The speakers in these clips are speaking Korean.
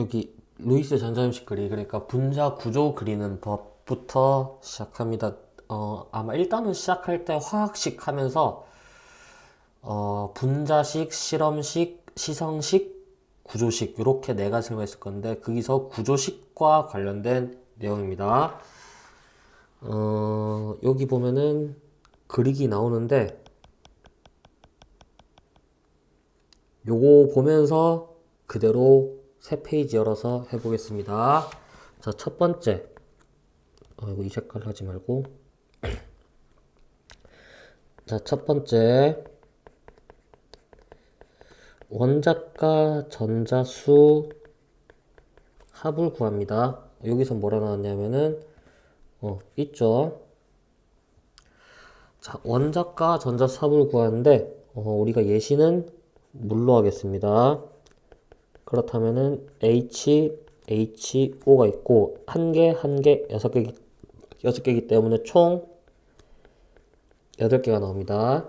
여기 루이스 전자음식 그리 그러니까 분자 구조 그리는 법부터 시작합니다. 아마 일단은 시작할 때 화학식 하면서 분자식, 실험식, 시성식, 구조식 이렇게 네 가지를 했을 건데 거기서 구조식과 관련된 내용입니다. 여기 보면은 그리기 나오는데 요거 보면서 그대로 새 페이지 열어서 해보겠습니다. 자, 첫 번째. 이거 이 색깔 하지 말고. 자, 첫 번째. 원자과 전자수 합을 구합니다. 여기서 뭐라 나왔냐면은, 있죠. 자, 원자과 전자수 합을 구하는데, 우리가 예시는 물로 하겠습니다. 그렇다면은 HO가 있고 한 개, 여섯 개이기 때문에 총 8개가 나옵니다.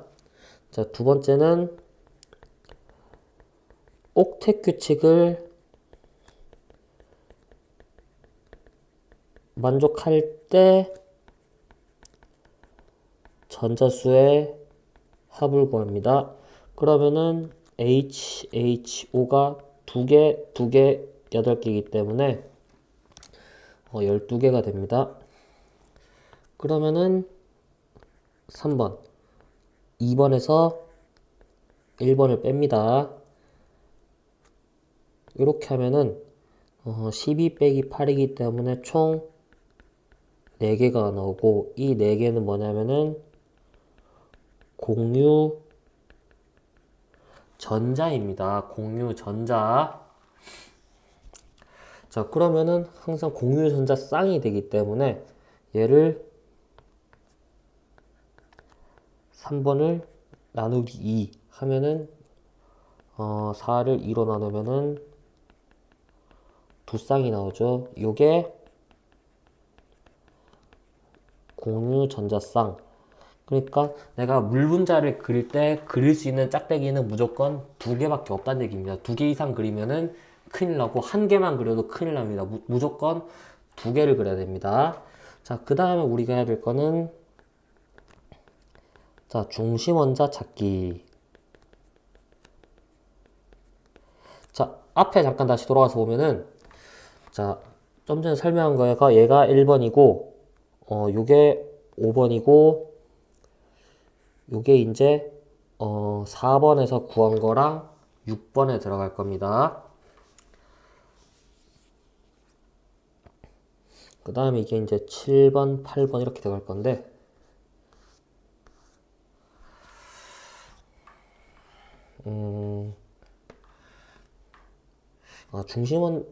자, 두 번째는 옥텟 규칙을 만족할 때 전자수의 합을 구합니다. 그러면은 HO가 2개, 8개이기 때문에 12개가 됩니다. 그러면은 3번, 2번에서 1번을 뺍니다. 이렇게 하면은 12 빼기 8이기 때문에 총 4개가 나오고 이 4개는 뭐냐면은 공유 전자입니다. 공유 전자. 자, 그러면은 항상 공유 전자 쌍이 되기 때문에 얘를 3번을 나누기 2 하면은 4를 2로 나누면은 두 쌍이 나오죠. 요게 공유 전자쌍. 그러니까 내가 물 분자를 그릴 때 그릴 수 있는 짝대기는 무조건 2개밖에 없다는 얘기입니다. 2개 이상 그리면은 큰일 나고 1개만 그려도 큰일 납니다. 무조건 2개를 그려야 됩니다. 자, 그 다음에 우리가 해야 될 거는 자, 중심 원자 찾기. 자, 앞에 잠깐 다시 돌아가서 보면은 자, 좀 전에 설명한 거가 얘가 1번이고 요게 5번이고 요게 이제 4번에서 구한 거랑 6번에 들어갈 겁니다. 그 다음에 이게 이제 7번, 8번 이렇게 들어갈 건데 중심원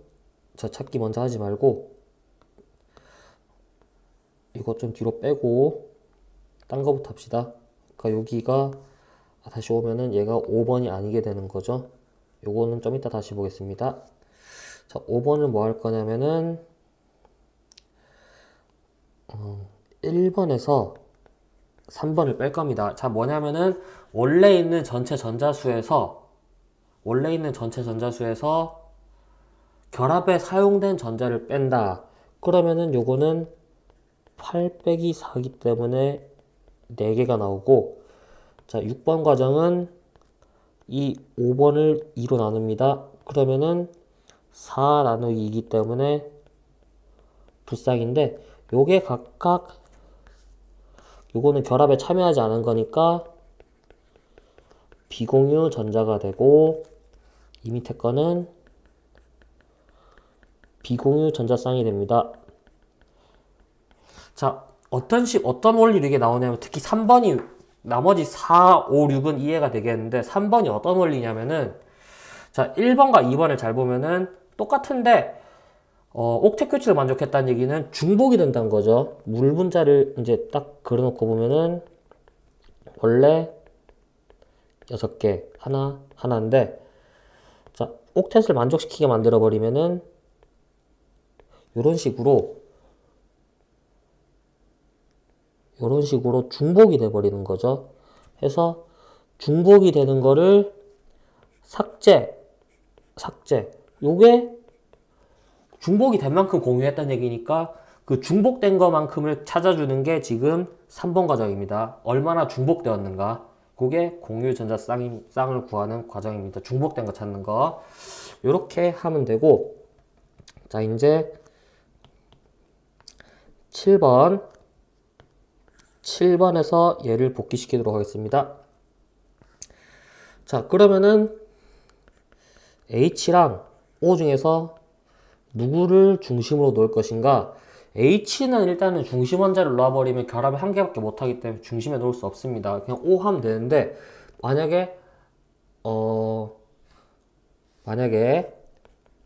저 찾기 먼저 하지 말고 이거 좀 뒤로 빼고 딴 거부터 합시다. 그러니까 여기가 다시 오면은 얘가 5번이 아니게 되는 거죠. 요거는 좀 이따 다시 보겠습니다. 자, 5번은 뭐 할 거냐면은 1번에서 3번을 뺄 겁니다. 자, 뭐냐면은 원래 있는 전체 전자수에서 결합에 사용된 전자를 뺀다. 그러면은 요거는 8 빼기 4이기 때문에 4개가 나오고 자, 6번 과정은 이 5번을 2로 나눕니다. 그러면은 4 나누기 2이기 때문에 두 쌍인데 요게 각각 요거는 결합에 참여하지 않은 거니까 비공유 전자가 되고 이 밑에 거는 비공유 전자쌍이 됩니다. 자, 어떤 원리로 이게 나오냐면 특히 3번이 나머지 4, 5, 6은 이해가 되겠는데 3번이 어떤 원리냐면은 자, 1번과 2번을 잘 보면은 똑같은데 옥텟 규칙을 만족했다는 얘기는 중복이 된다는 거죠. 물 분자를 이제 딱 그려놓고 보면은 원래 6개 하나인데 자, 옥텟을 만족시키게 만들어 버리면은 이런 식으로 중복이 돼 버리는 거죠. 해서 중복이 되는 거를 삭제 요게 중복이 된 만큼 공유했다는 얘기니까 그 중복된 것만큼을 찾아주는 게 지금 3번 과정입니다. 얼마나 중복되었는가. 그게 공유전자 쌍을 구하는 과정입니다. 중복된 거 찾는 거. 이렇게 하면 되고, 자, 이제 7번에서 얘를 복귀시키도록 하겠습니다. 자, 그러면은 H랑 O 중에서 누구를 중심으로 놓을 것인가? H는 일단은 중심 원자를 놓아버리면 결합을 한 개밖에 못하기 때문에 중심에 놓을 수 없습니다. 그냥 O 하면 되는데, 만약에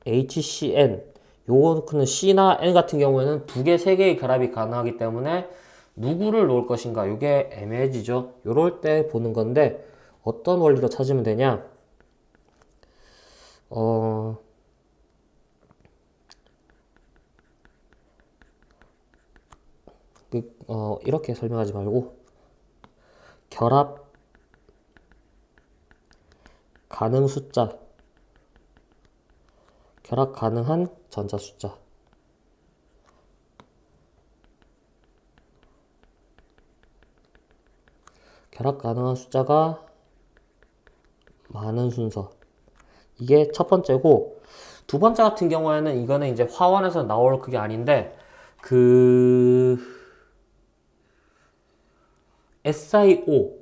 HCN, 요거는 C나 N 같은 경우에는 두 개, 세 개의 결합이 가능하기 때문에 누구를 놓을 것인가? 요게 애매해지죠. 요럴 때 보는 건데, 어떤 원리로 찾으면 되냐? 이렇게 설명하지 말고, 결합 가능 숫자, 결합 가능한 전자 숫자. 결합 가능한 숫자가 많은 순서. 이게 첫 번째고, 두 번째 같은 경우에는 이거는 이제 화원에서 나올 그게 아닌데, SiO,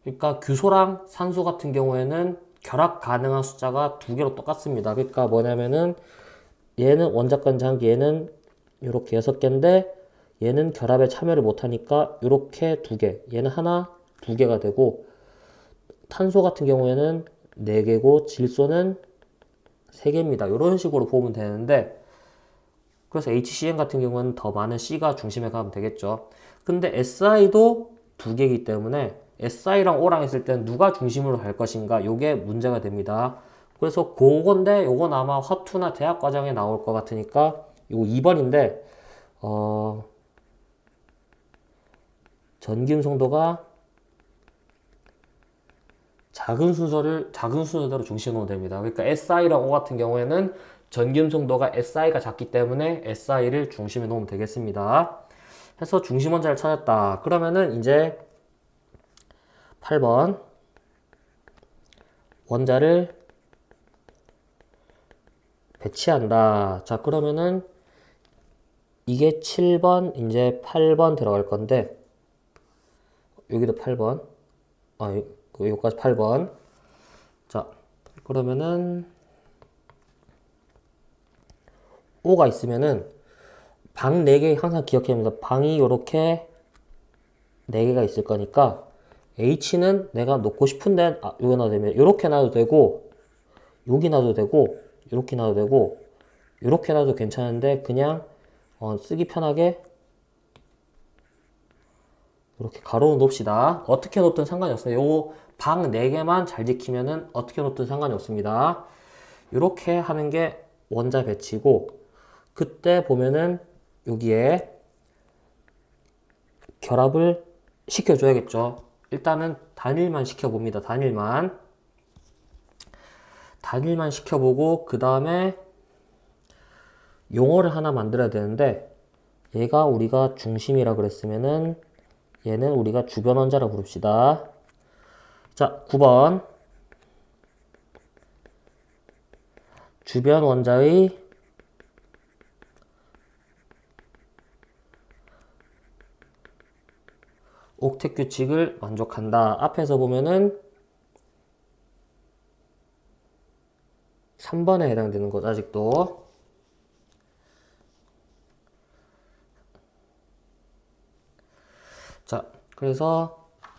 그러니까 규소랑 산소 같은 경우에는 결합 가능한 숫자가 두 개로 똑같습니다. 그러니까 뭐냐면은 얘는 원자권 장기, 얘는 이렇게 6개인데 얘는 결합에 참여를 못하니까 이렇게 2개, 얘는 하나, 2개가 되고, 탄소 같은 경우에는 4개고 질소는 3개입니다. 이런 식으로 보면 되는데, 그래서 HCN 같은 경우는 더 많은 C가 중심에 가면 되겠죠. 근데 SI도 2개이기 때문에 SI랑 O랑 했을 땐 누가 중심으로 갈 것인가, 요게 문제가 됩니다. 그래서 그건데 요건 아마 화투나 대학 과정에 나올 것 같으니까 요거 2번인데 전기음 성도가 작은 순서대로 중심에 놓으면 됩니다. 그러니까 SI랑 O 같은 경우에는 전기음 성도가 SI가 작기 때문에 SI를 중심에 놓으면 되겠습니다. 해서 중심 원자를 찾았다. 그러면은 이제 8번 원자를 배치한다. 자, 그러면은 이게 7번, 이제 8번 들어갈 건데, 여기도 8번. 여기까지 8번. 자, 그러면은 O가 있으면은 방 4개 항상 기억해야 됩니다. 방이 요렇게 4개가 있을 거니까 H는 내가 놓고 싶은데 여기 놔도 되면 요렇게 놔도 되고, 여기 놔도 되고, 요렇게 놔도 되고, 요렇게 놔도 괜찮은데 그냥 쓰기 편하게 이렇게 가로로 놓읍시다. 어떻게 놓든 상관이 없어요. 요 방 4개만 잘 지키면은 어떻게 놓든 상관이 없습니다. 이렇게 하는 게 원자 배치고, 그때 보면은 여기에 결합을 시켜줘야겠죠. 일단은 단일만 시켜봅니다. 단일만 시켜보고, 그 다음에 용어를 하나 만들어야 되는데, 얘가 우리가 중심이라 그랬으면은 얘는 우리가 주변 원자라 부릅시다. 자, 9번 주변 원자의 옥텟 규칙을 만족한다. 앞에서 보면은 3번에 해당되는 것, 아직도. 자, 그래서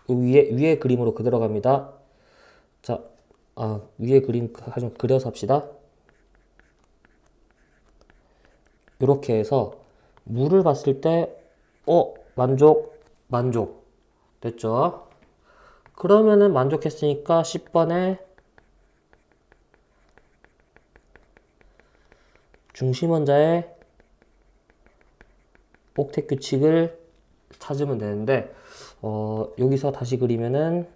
위에 그림으로 그대로 갑니다. 자, 위에 그림 좀 그려서 합시다. 이렇게 해서 물을 봤을 때 만족 됐죠? 그러면은 만족했으니까 10번에 중심 원자의 옥텟 규칙을 찾으면 되는데, 여기서 다시 그리면은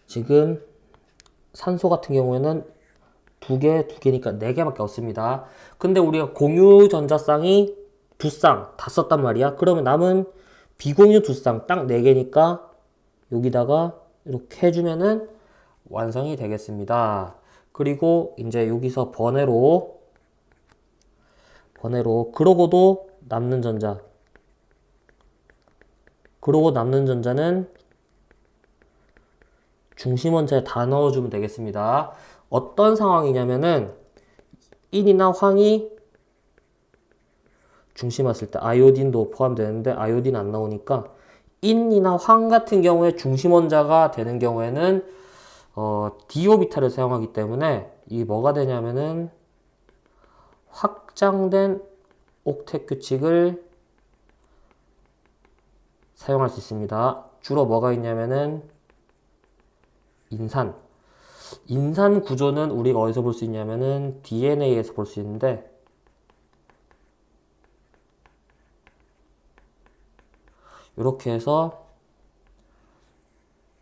지금 산소 같은 경우에는 두 개, 두 개니까 네 개밖에 없습니다. 근데 우리가 공유 전자쌍이 두 쌍 다 썼단 말이야. 그러면 남은 비공유 두 쌍 딱 네 개니까 여기다가 이렇게 해주면은 완성이 되겠습니다. 그리고 이제 여기서 번외로 그러고도 남는 전자, 그러고 남는 전자는 중심 원자에 다 넣어주면 되겠습니다. 어떤 상황이냐면은 인이나 황이 중심 왔을 때 아이오딘도 포함되는데 아이오딘 안 나오니까 인이나 황 같은 경우에 중심 원자가 되는 경우에는 디오비타를 사용하기 때문에 이 뭐가 되냐면은 확장된 옥텟 규칙을 사용할 수 있습니다. 주로 뭐가 있냐면은 인산 구조는 우리가 어디서 볼 수 있냐면은 DNA에서 볼 수 있는데 이렇게 해서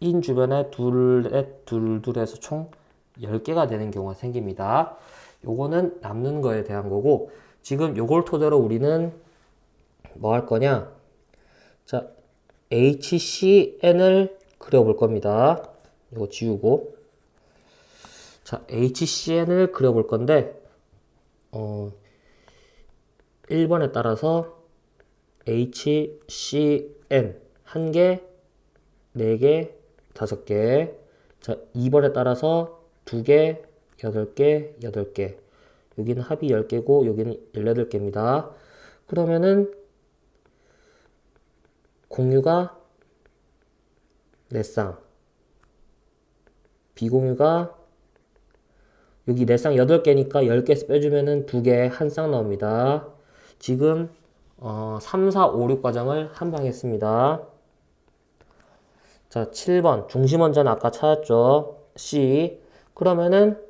인 주변에 둘에서 총 10개가 되는 경우가 생깁니다. 요거는 남는 거에 대한 거고, 지금 요걸 토대로 우리는 뭐 할 거냐? 자, HCN을 그려볼 겁니다. 이거 지우고. 자, HCN을 그려볼 건데, 1번에 따라서 HCN 1개, 4개, 5개. 자, 2번에 따라서 2개, 8개, 8개. 여기는 합이 10개고 여기는 18개입니다. 그러면은 공유가 4쌍, 비공유가 여기 4쌍 8개니까 10개에서 빼주면은 2개, 1쌍 나옵니다. 지금 3, 4, 5, 6 과정을 한 방 했습니다. 자, 7번 중심 원자는 아까 찾았죠. C. 그러면은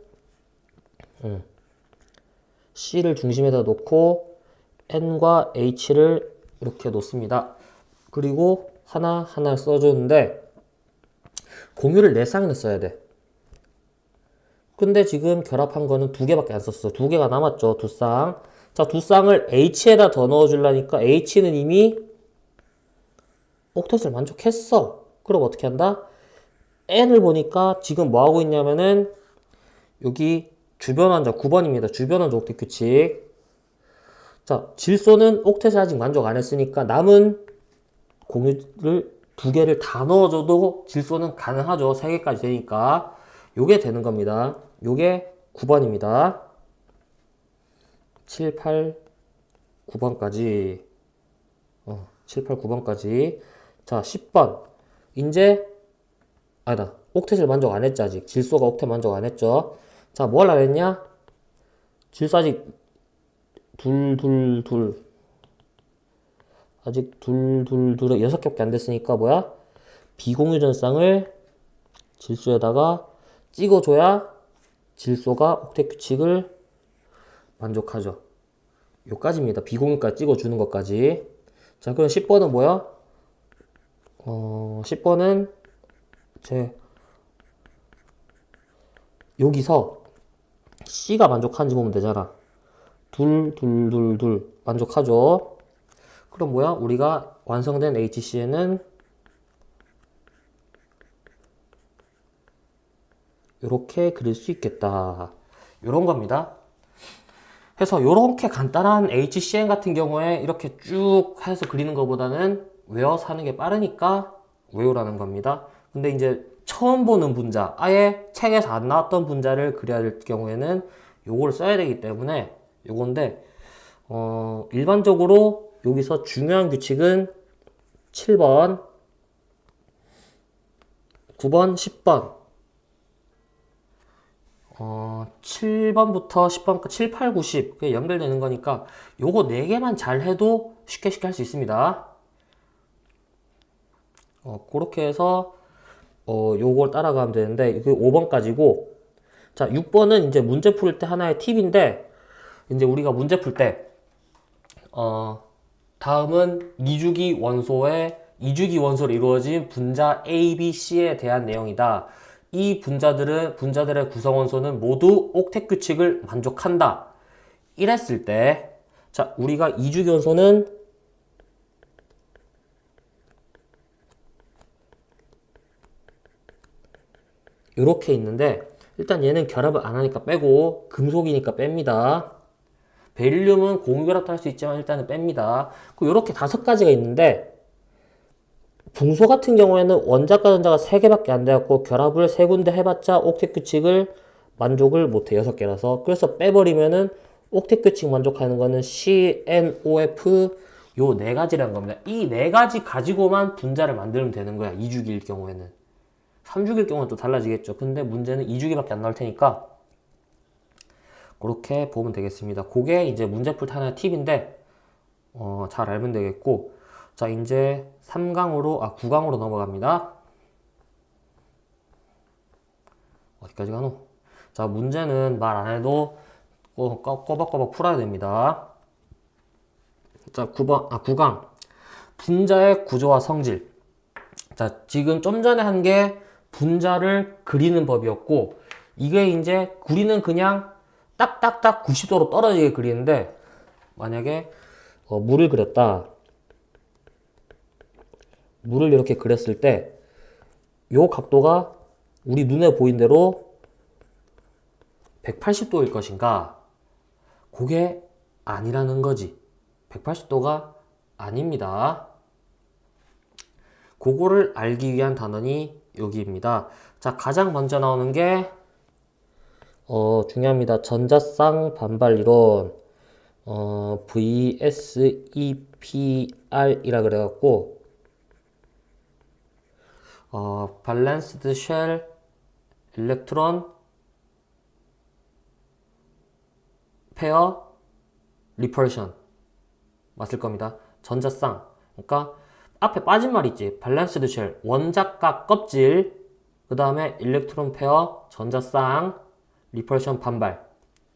C를 중심에다 놓고 N과 H를 이렇게 놓습니다. 그리고 하나 써줬는데 공유를 4쌍이나 써야 돼. 근데 지금 결합한 거는 2개밖에 안 썼어. 2개가 남았죠. 2쌍. 자, 2쌍을 H에다 더 넣어주려니까 H는 이미 옥텟을 만족했어. 그럼 어떻게 한다? N을 보니까 지금 뭐 하고 있냐면은 여기 주변 원자 9번입니다. 주변 원자 옥텟 규칙. 자, 질소는 옥텟을 아직 만족 안 했으니까 남은 공유를 2개를 다 넣어줘도 질소는 가능하죠. 3개까지 되니까. 요게 되는 겁니다. 요게 9번입니다. 7, 8, 9번까지. 7, 8, 9번까지. 자, 10번. 이제, 아니다. 옥텟을 만족 안 했죠, 아직. 질소가 옥텟 만족 안 했죠. 자, 뭐 하려고 했냐? 질소 아직 아직 6개밖에 안 됐으니까 뭐야? 비공유 전쌍을 질소에다가 찍어줘야 질소가 옥텟 규칙을 만족하죠. 요까지입니다. 비공유까지 찍어주는 것까지. 자, 그럼 10번은 뭐야? 10번은 여기서 C가 만족하는지 보면 되잖아. 둘 만족하죠. 그럼 뭐야? 우리가 완성된 HCN은 이렇게 그릴 수 있겠다. 이런 겁니다. 해서 이렇게 간단한 HCN 같은 경우에 이렇게 쭉 해서 그리는 것보다는 외워서 하는 게 빠르니까 외우라는 겁니다. 근데 이제 처음 보는 분자, 아예 책에서 안 나왔던 분자를 그려야 될 경우에는 요걸 써야 되기 때문에 요건데, 일반적으로 여기서 중요한 규칙은 7번, 9번, 10번. 7번부터 10번까지 7, 8, 9, 10 그게 연결되는 거니까 요거 4개만 잘 해도 쉽게 할 수 있습니다. 그렇게 해서 요걸 따라가면 되는데 이게 5번까지고, 자, 6번은 이제 문제 풀 때 하나의 팁인데, 이제 우리가 문제 풀 때 다음은 2주기 원소로 이루어진 분자 A, B, C에 대한 내용이다. 이 분자들의 구성원소는 모두 옥텟 규칙을 만족한다. 이랬을 때, 자, 우리가 이주기원소는 이렇게 있는데, 일단 얘는 결합을 안 하니까 빼고, 금속이니까 뺍니다. 베릴륨은 공유결합도 할 수 있지만 일단은 뺍니다. 이렇게 5가지가 있는데, 붕소 같은 경우에는 원자과 전자가 3개밖에 안 돼갖고 결합을 3군데 해봤자 옥텟 규칙을 만족을 못해. 6개라서. 그래서 빼버리면은 옥텟 규칙 만족하는 거는 CNOF 요 4가지라는 겁니다. 이 4가지 가지고만 분자를 만들면 되는 거야. 2주기일 경우에는. 3주기일 경우는 또 달라지겠죠. 근데 문제는 2주기밖에 안 나올 테니까 그렇게 보면 되겠습니다. 그게 이제 문제 풀 때 하나의 팁인데 잘 알면 되겠고, 자, 이제 9강으로 넘어갑니다. 어디까지 가노? 자, 문제는 말 안 해도 꼬박꼬박 풀어야 됩니다. 자, 9강. 분자의 구조와 성질. 자, 지금 좀 전에 한 게 분자를 그리는 법이었고, 이게 이제 그리는 그냥 딱딱딱 90도로 떨어지게 그리는데, 만약에 물을 그렸다. 물을 이렇게 그렸을 때 요 각도가 우리 눈에 보인 대로 180도일 것인가? 그게 아니라는 거지. 180도가 아닙니다. 그거를 알기 위한 단원이 여기입니다. 자, 가장 먼저 나오는 게 중요합니다. 전자쌍 반발 이론 VSEPR이라 그래갖고 Balanced Shell Electron Pair Repulsion 맞을 겁니다. 전자쌍. 그러니까 앞에 빠진 말 있지. Balanced Shell 원자과 껍질, 그 다음에 Electron Pair 전자쌍, Repulsion 반발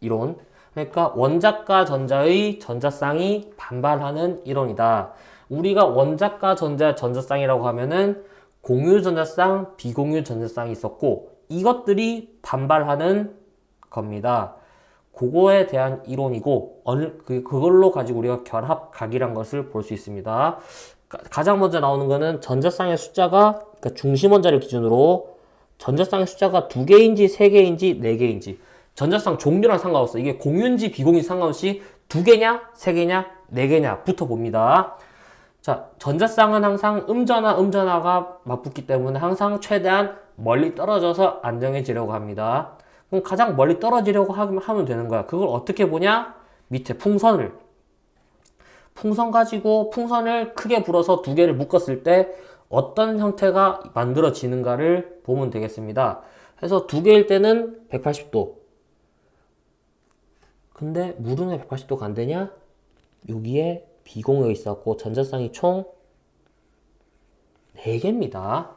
이론. 그러니까 원자과 전자의 전자쌍이 반발하는 이론이다. 우리가 원자과 전자쌍이라고 하면은 공유 전자쌍, 비공유 전자쌍이 있었고, 이것들이 반발하는 겁니다. 그거에 대한 이론이고, 그걸로 가지고 우리가 결합각이란 것을 볼 수 있습니다. 가장 먼저 나오는 거는 전자쌍의 숫자가, 그러니까 중심 원자를 기준으로 전자쌍의 숫자가 2개인지 3개인지 4개인지, 전자쌍 종류랑 상관없어. 이게 공유인지 비공유인지 상관없이 2개냐, 3개냐, 4개냐 부터 봅니다. 자, 전자쌍은 항상 음전하가 맞붙기 때문에 항상 최대한 멀리 떨어져서 안정해지려고 합니다. 그럼 가장 멀리 떨어지려고 하면 되는 거야. 그걸 어떻게 보냐? 밑에 풍선을 가지고 풍선을 크게 불어서 2개를 묶었을 때 어떤 형태가 만들어지는가를 보면 되겠습니다. 그래서 2개일 때는 180도. 근데 물은 왜 180도가 안 되냐? 여기에 비공유가 있었고 전자쌍이 총 4개입니다.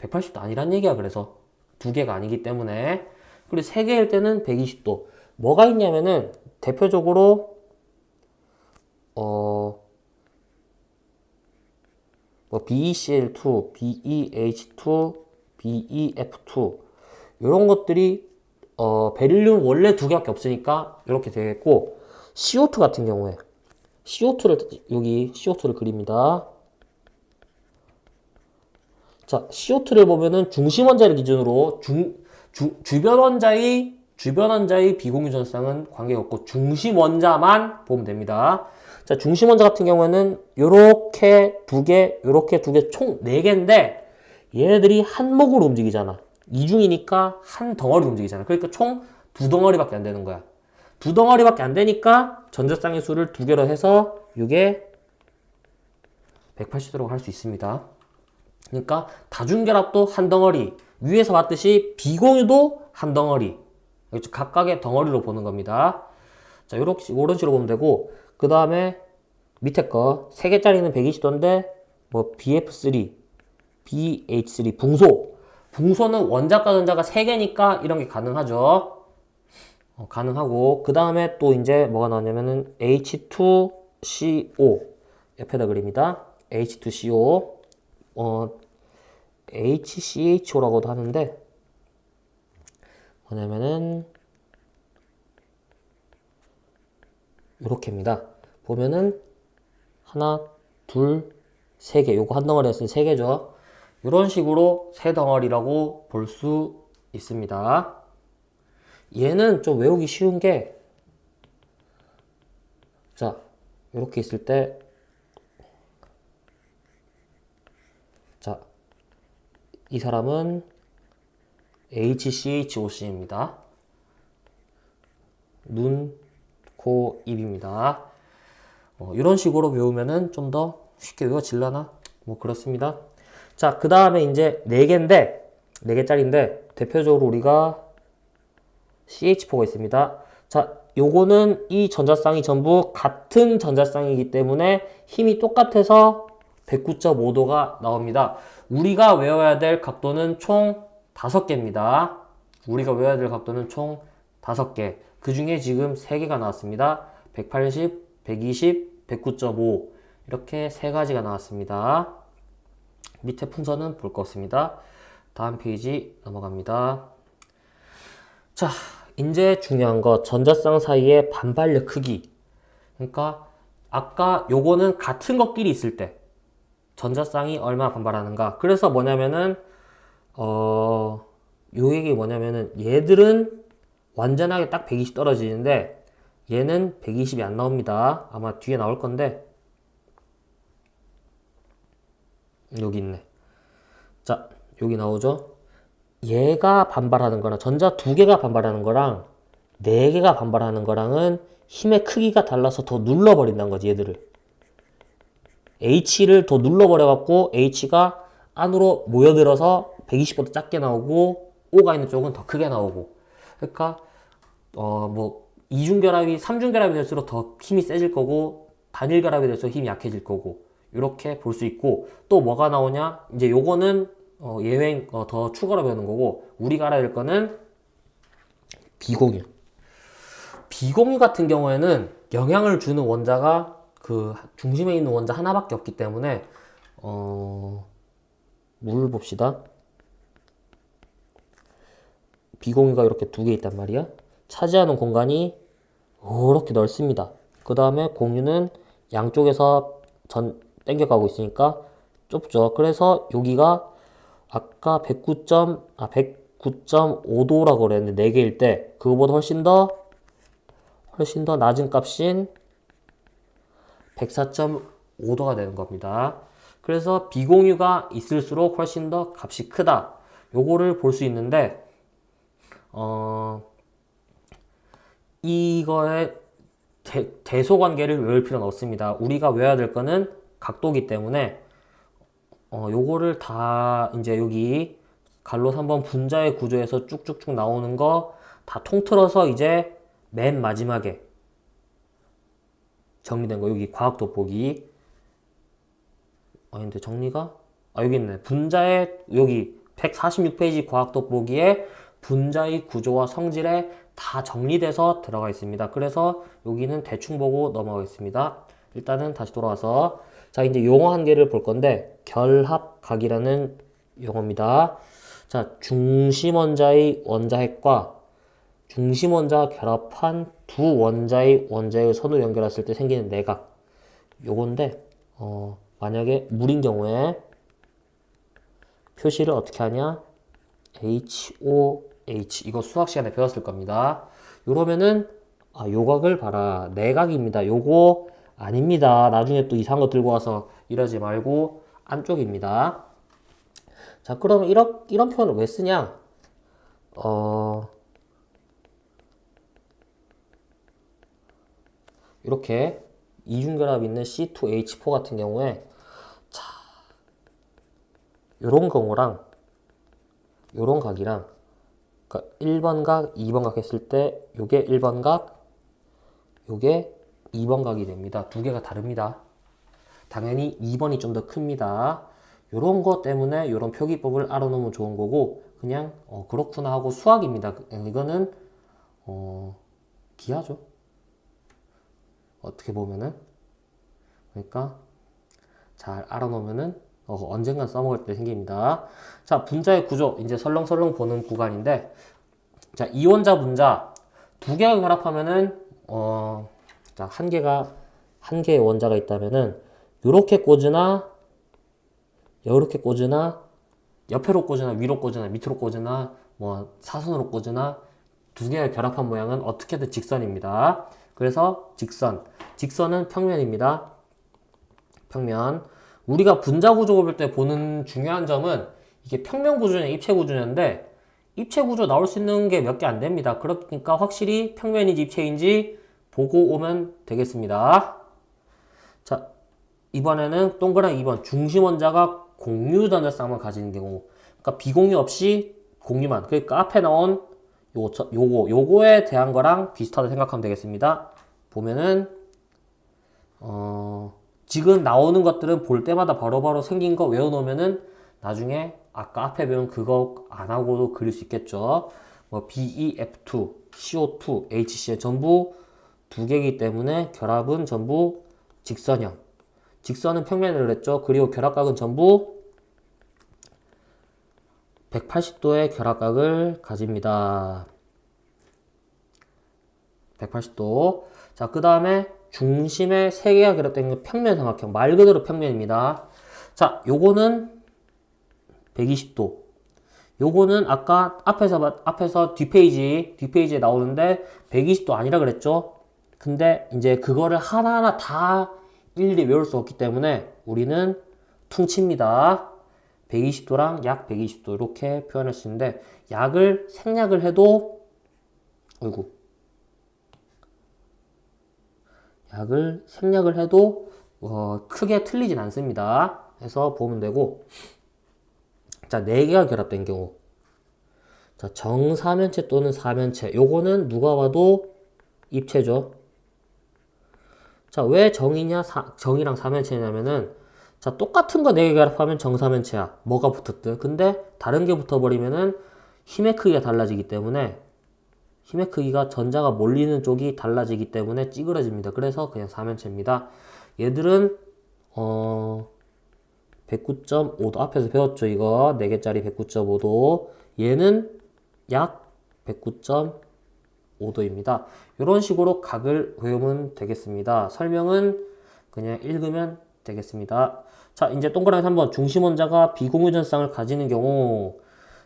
180도 아니란 얘기야. 그래서 2개가 아니기 때문에. 그리고 3개일 때는 120도. 뭐가 있냐면은 대표적으로 BeCl2, BeH2, BeF2 이런 것들이 베릴륨 원래 2개밖에 없으니까 이렇게 되겠고, CO2 같은 경우에 여기 CO2를 그립니다. 자, CO2를 보면은 중심 원자를 기준으로 주변 원자의 비공유 전자쌍은 관계가 없고 중심 원자만 보면 됩니다. 자, 중심 원자 같은 경우에는 요렇게 2개, 요렇게 2개, 총 4개인데 얘네들이 한 목으로 움직이잖아. 이중이니까 한 덩어리로 움직이잖아. 그러니까 총 2덩어리밖에 안 되는 거야. 2덩어리밖에 안 되니까 전자쌍의 수를 2개로 해서 이게 180도라고 할 수 있습니다. 그러니까 다중결합도 한 덩어리, 위에서 봤듯이 비공유도 한 덩어리, 각각의 덩어리로 보는 겁니다. 자, 이런 식으로 보면 되고, 그 다음에 밑에 거 3개짜리는 120도인데 뭐 BF3, BH3, 붕소는 원자과 전자가 3개니까 이런 게 가능하죠. 가능하고, 그 다음에 또 이제 뭐가 나왔냐면은 H2CO 옆에다 그립니다. H2CO HCHO라고도 하는데 뭐냐면은 요렇게입니다. 보면은 하나, 둘, 세 개. 요거 한 덩어리였으니 세 개죠. 이런 식으로 세 덩어리라고 볼 수 있습니다. 얘는 좀 외우기 쉬운 게, 자, 이렇게 있을 때, 자, 이 사람은 HCHOC입니다. 눈, 코, 입입니다. 이런 식으로 외우면은 좀 더 쉽게 외워질라나? 뭐 그렇습니다. 자, 그 다음에 이제 4개인데, 4개짜리인데, 대표적으로 우리가 CH4가 있습니다. 자, 요거는 이 전자쌍이 전부 같은 전자쌍이기 때문에 힘이 똑같아서 109.5도가 나옵니다. 우리가 외워야 될 각도는 총 5개입니다. 우리가 외워야 될 각도는 총 5개. 그 중에 지금 3개가 나왔습니다. 180, 120, 109.5 이렇게 3가지가 나왔습니다. 밑에 풍선은 볼 거 없습니다. 다음 페이지 넘어갑니다. 자, 이제 중요한 거 전자쌍 사이의 반발력 크기. 그러니까 아까 요거는 같은 것끼리 있을 때 전자쌍이 얼마나 반발하는가. 그래서 뭐냐면은 요 얘기 뭐냐면은 얘들은 완전하게 딱 120 떨어지는데 얘는 120이 안 나옵니다. 아마 뒤에 나올 건데 여기 있네. 자, 여기 나오죠? 얘가 반발하는 거랑 전자 2개가 반발하는 거랑 4개가 반발하는 거랑은 힘의 크기가 달라서 더 눌러버린다는 거지, 얘들을. H를 더 눌러버려갖고 H가 안으로 모여들어서 120보다 작게 나오고 O가 있는 쪽은 더 크게 나오고. 그러니까 뭐 이중결합이 3중결합이 될수록 더 힘이 세질 거고 단일결합이 될수록 힘이 약해질 거고 이렇게 볼 수 있고 또 뭐가 나오냐? 이제 요거는 예외인 더 추가로 배우는 거고 우리가 알아야 될 거는 비공유. 비공유 같은 경우에는 영향을 주는 원자가 그 중심에 있는 원자 하나밖에 없기 때문에 물을 봅시다. 비공유가 이렇게 2개 있단 말이야. 차지하는 공간이 이렇게 넓습니다. 그 다음에 공유는 양쪽에서 땡겨가고 있으니까 좁죠. 그래서 여기가 아까 109.5도라고 그랬는데 4개일 때 그거보다 훨씬 더 낮은 값인 104.5도가 되는 겁니다. 그래서 비공유가 있을수록 훨씬 더 값이 크다. 요거를 볼 수 있는데 이거의 대소 관계를 외울 필요는 없습니다. 우리가 외워야 될 거는 각도기 때문에 요거를 다 이제 여기 갈로 3번 분자의 구조에서 쭉쭉쭉 나오는 거 다 통틀어서 이제 맨 마지막에 정리된 거 여기 과학 돋보기 근데 정리가 여기 있네. 분자의 여기 146페이지 과학 돋보기에 분자의 구조와 성질에 다 정리돼서 들어가 있습니다. 그래서 여기는 대충 보고 넘어가겠습니다. 일단은 다시 돌아와서 자 이제 용어 한 개를 볼 건데 결합각이라는 용어입니다. 자 중심 원자의 원자핵과 중심 원자와 결합한 두 원자의 원자핵을 선으로 연결했을 때 생기는 내각 요건데 만약에 물인 경우에 표시를 어떻게 하냐 HOH 이거 수학 시간에 배웠을 겁니다. 요러면은 요각을 봐라 내각입니다. 요거 아닙니다. 나중에 또 이상한 거 들고 와서 이러지 말고 안쪽입니다. 자 그러면 이런 표현을 왜 쓰냐 이렇게 이중결합 있는 C2H4 같은 경우에 자 요런 경우랑 요런 각이랑 그러니까 1번 각, 2번 각 했을 때 요게 1번 각, 요게 2번 각이 됩니다. 두 개가 다릅니다. 당연히 2번이 좀 더 큽니다. 요런 거 때문에 요런 표기법을 알아놓으면 좋은 거고 그냥 그렇구나 하고 수학입니다. 이거는 기하죠. 어떻게 보면은 그러니까 잘 알아놓으면은 언젠간 써먹을 때 생깁니다. 자 분자의 구조 이제 설렁설렁 보는 구간인데 자, 이원자 분자 두 개가 결합하면은 자, 한 개의 원자가 있다면은 요렇게 꽂으나 요렇게 꽂으나 옆으로 꽂으나 위로 꽂으나 밑으로 꽂으나 뭐 사선으로 꽂으나 두 개가 결합한 모양은 어떻게든 직선입니다. 그래서 직선은 평면입니다. 평면. 우리가 분자 구조 볼 때 보는 중요한 점은 이게 평면 구조냐 입체 구조냐인데 입체 구조 나올 수 있는 게 몇 개 안 됩니다. 그러니까 확실히 평면인지 입체인지 보고 오면 되겠습니다. 자, 이번에는 동그라미 2번 중심 원자가 공유 전자쌍을 가지는 경우, 그러니까 비공유 없이 공유만, 그러니까 앞에 나온 요거에 대한 거랑 비슷하다 생각하면 되겠습니다. 보면은 지금 나오는 것들은 볼 때마다 바로바로 생긴 거 외워놓으면은 나중에 아까 앞에 배운 그거 안 하고도 그릴 수 있겠죠. 뭐 BeF2, CO2, HCl 전부 두 개이기 때문에 결합은 전부 직선형. 직선은 평면을 그랬죠. 그리고 결합각은 전부 180도의 결합각을 가집니다. 180도. 자, 그 다음에 중심에 세 개가 결합된 평면 삼각형. 말 그대로 평면입니다. 자, 요거는 120도. 요거는 아까 앞에서 뒷페이지에 나오는데 120도 아니라 그랬죠. 근데 이제 그거를 하나하나 다 일일이 외울 수 없기 때문에 우리는 퉁칩니다. 120도랑 약 120도 이렇게 표현할 수 있는데 생략을 해도 약을 생략을 해도 크게 틀리진 않습니다. 해서 보면 되고, 자, 4개가 결합된 경우, 자, 정사면체 또는 사면체, 요거는 누가 봐도 입체죠. 자, 왜 정이랑 사면체냐면은, 자, 똑같은 거 4개 결합하면 정사면체야. 뭐가 붙었든. 근데 다른 게 붙어버리면은 힘의 크기가 달라지기 때문에, 힘의 크기가 전자가 몰리는 쪽이 달라지기 때문에 찌그러집니다. 그래서 그냥 사면체입니다. 얘들은 109.5도 앞에서 배웠죠. 이거 4개짜리 109.5도. 얘는 약 109.5도입니다. 이런 식으로 각을 외우면 되겠습니다. 설명은 그냥 읽으면 되겠습니다. 자, 이제 동그라미 3번 중심 원자가 비공유 전쌍을 가지는 경우,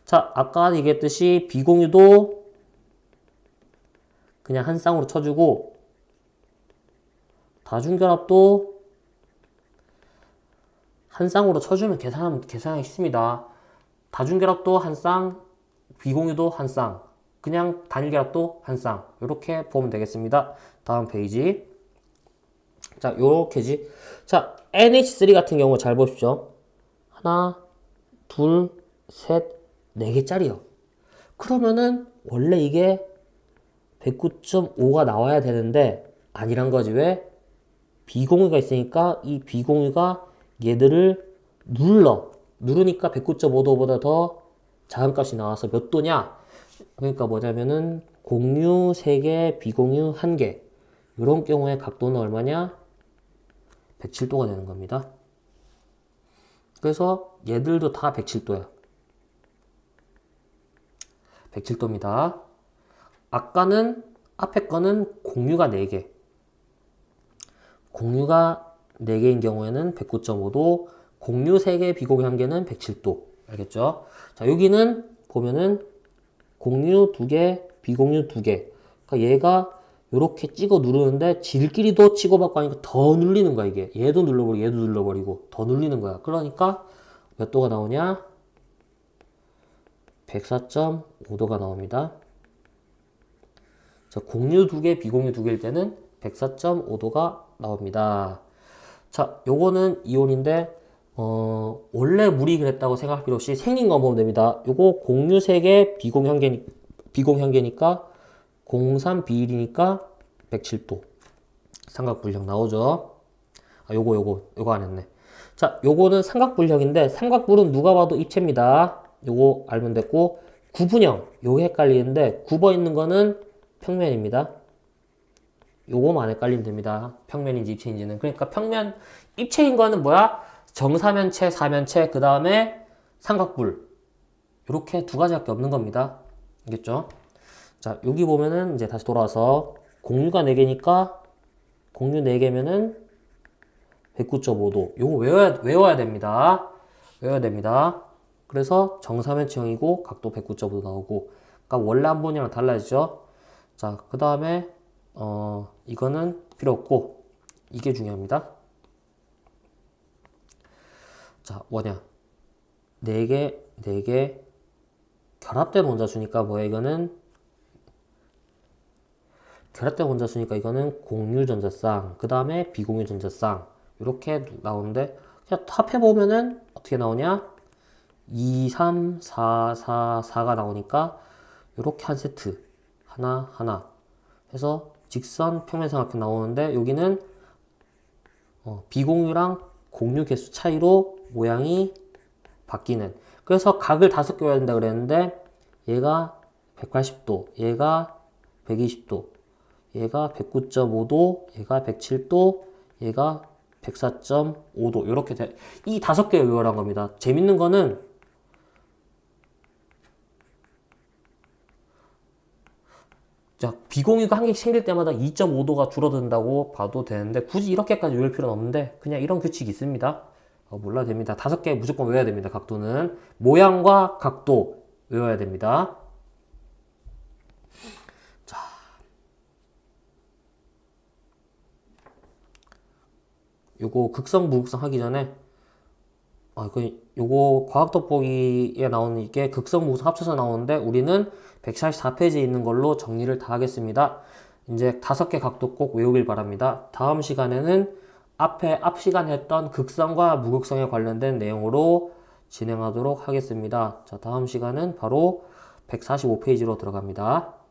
자, 아까 얘기했듯이 비공유도 그냥 한 쌍으로 쳐주고, 다중결합도 한 쌍으로 쳐주면 계산하기 쉽습니다. 다중결합도 한 쌍, 비공유도 한 쌍, 그냥 단일결합도 한 쌍. 이렇게 보면 되겠습니다. 다음 페이지. 자, 요렇게지. 자, NH3 같은 경우 잘 보십시오. 하나, 둘, 셋, 4개짜리요. 그러면은 원래 이게 109.5가 나와야 되는데 아니란 거지. 왜? 비공유가 있으니까 이 비공유가 얘들을 누르니까 109.5도보다 더 작은 값이 나와서 몇 도냐? 그러니까 뭐냐면은 공유 3개, 비공유 1개. 이런 경우에 각도는 얼마냐? 107도가 되는 겁니다. 그래서 얘들도 다 107도야. 107도입니다. 아까는 앞에 거는 공유가 4개. 공유가 4개인 경우에는 109.5도, 공유 3개, 비공유 1개는 107도. 알겠죠? 자, 여기는 보면은 공유 2개, 비공유 2개. 그러니까 얘가 이렇게 찍어 누르는데 지들끼리도 치고받고 하니까 더 눌리는 거야, 이게. 얘도 눌러버리고 얘도 눌러버리고 더 눌리는 거야. 그러니까 몇 도가 나오냐? 104.5도가 나옵니다. 자, 공유 2개, 비공유 2개일 때는 104.5도가 나옵니다. 자, 요거는 이온인데 원래 물이 그랬다고 생각할 필요 없이 생긴 거 보면 됩니다. 요거 공유 3개, 비공유 1개니까 03비일이니까 107도. 삼각불력 나오죠. 아, 요거 안 했네. 자, 요거는 삼각불력인데 삼각불은 누가 봐도 입체입니다. 요거 알면 됐고, 구분형 요거 헷갈리는데 9번 있는 거는 평면입니다. 요거만 헷갈리면 됩니다. 평면인지 입체인지는. 그러니까 평면 입체인 거는 뭐야? 정사면체, 사면체, 그 다음에 삼각불. 이렇게 두 가지밖에 없는 겁니다. 알겠죠? 자, 여기 보면은 이제 다시 돌아와서 공유가 4개니까 공유 4개면은 109.5도. 요거 외워야 됩니다. 외워야 됩니다. 그래서 정사면체형이고 각도 109.5도 나오고. 그러니까 원래 한 번이랑 달라지죠. 자, 그 다음에 이거는 필요 없고 이게 중요합니다. 자, 뭐냐? 4개, 4개 결합된 원자수니까 뭐야? 이거는 결합된 원자수니까 이거는 공유전자쌍, 그 다음에 비공유전자쌍 이렇게 나오는데 그냥 합해보면은 어떻게 나오냐? 2, 3, 4, 4, 4가 나오니까 이렇게 한 세트 하나 하나 해서 직선 평면삼각형 나오는데 여기는 비공유랑 공유 개수 차이로 모양이 바뀌는. 그래서 각을 5개 해야 된다 그랬는데 얘가 180도, 얘가 120도, 얘가 109.5도, 얘가 107도, 얘가 104.5도 이렇게 이 5개 외워란 겁니다. 재밌는 거는 자, 비공유가 한 개씩 생길 때마다 2.5도가 줄어든다고 봐도 되는데 굳이 이렇게까지 외울 필요는 없는데 그냥 이런 규칙이 있습니다. 몰라도 됩니다. 5개 무조건 외워야 됩니다. 각도는 모양과 각도 외워야 됩니다. 자, 요거 극성 무극성 하기 전에 요거 과학 돋보기에 나오는 이게 극성 무극성 합쳐서 나오는데 우리는 144페이지에 있는 걸로 정리를 다 하겠습니다. 이제 5개 각도 꼭 외우길 바랍니다. 다음 시간에는 앞 시간에 했던 극성과 무극성에 관련된 내용으로 진행하도록 하겠습니다. 자, 다음 시간은 바로 145페이지로 들어갑니다.